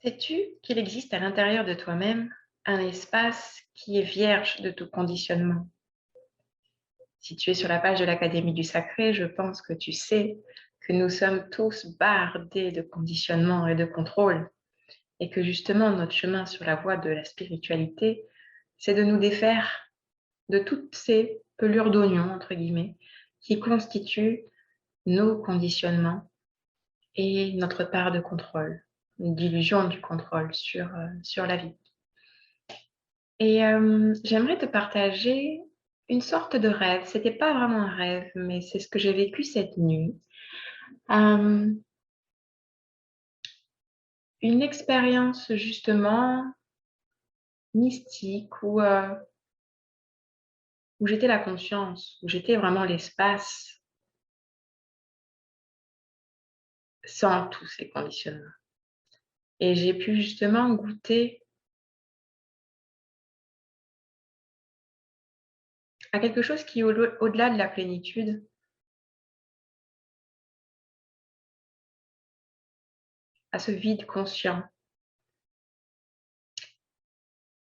Sais-tu qu'il existe à l'intérieur de toi-même un espace qui est vierge de tout conditionnement? Si tu es sur la page de l'Académie du Sacré, je pense que tu sais que nous sommes tous bardés de conditionnement et de contrôle et que justement notre chemin sur la voie de la spiritualité, c'est de nous défaire de toutes ces pelures d'oignon, entre guillemets, qui constituent nos conditionnements et notre part de contrôle, d'illusion du contrôle sur la vie. Et j'aimerais te partager une sorte de rêve. C'était pas vraiment un rêve, mais c'est ce que j'ai vécu cette nuit. Hem, une expérience justement mystique où j'étais la conscience, où j'étais vraiment l'espace sans tous ces conditionnements. Et j'ai pu justement goûter à quelque chose qui est au-delà de la plénitude, à ce vide conscient.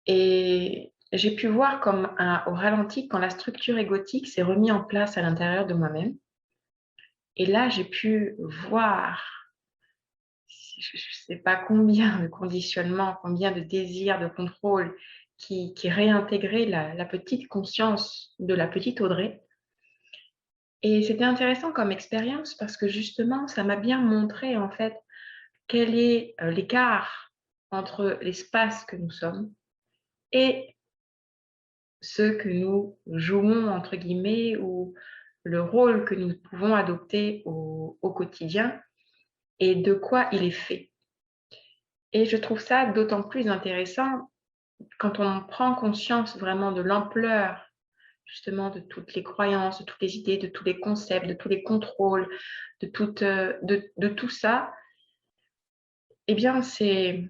Et j'ai pu voir comme au ralenti quand la structure égotique s'est remise en place à l'intérieur de moi-même. Et là, j'ai pu voir, je ne sais pas combien de conditionnements, combien de désirs, de contrôle qui réintégraient la petite conscience de la petite Audrey. Et c'était intéressant comme expérience parce que justement, ça m'a bien montré en fait quel est l'écart entre l'espace que nous sommes et ce que nous jouons, entre guillemets, ou le rôle que nous pouvons adopter au quotidien et de quoi il est fait. Et je trouve ça d'autant plus intéressant quand on prend conscience vraiment de l'ampleur justement de toutes les croyances, de toutes les idées, de tous les concepts, de tous les contrôles, de tout ça. Eh bien, c'est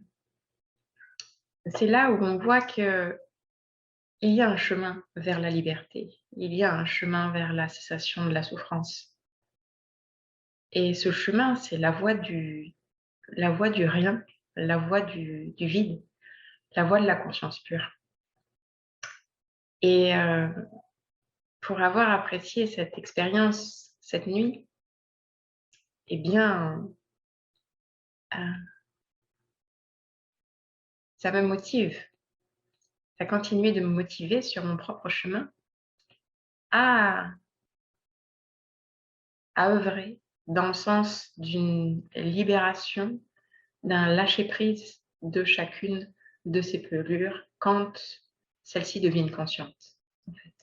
là où on voit qu'il y a un chemin vers la liberté, il y a un chemin vers la cessation de la souffrance. Et ce chemin, c'est la voie du rien, la voie du vide, la voie de la conscience pure. Et pour avoir apprécié cette expérience cette nuit, eh bien, heu, ça me motive. Ça a continué de me motiver sur mon propre chemin à œuvrer dans le sens d'une libération, d'un lâcher-prise de chacune de ces pelures quand celles-ci deviennent conscientes, en fait.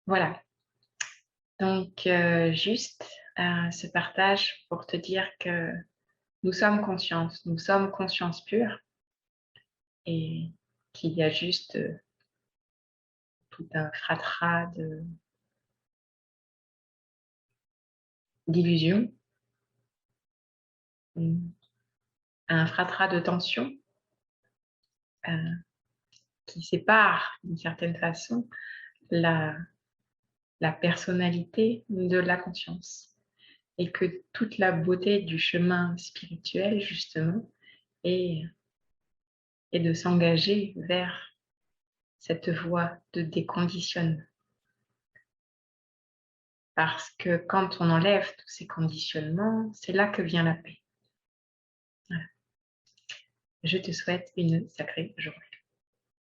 Voilà, donc juste, ce partage pour te dire que nous sommes conscience pure et qu'il y a juste, tout un fratras d'illusions, un fratras de tensions, heu, qui sépare d'une certaine façon la la personnalité de la conscience et que toute la beauté du chemin spirituel justement est est de s'engager vers cette voie de déconditionnement. Parce que quand on enlève tous ces conditionnements, c'est là que vient la paix. Voilà. Je te souhaite une sacrée journée.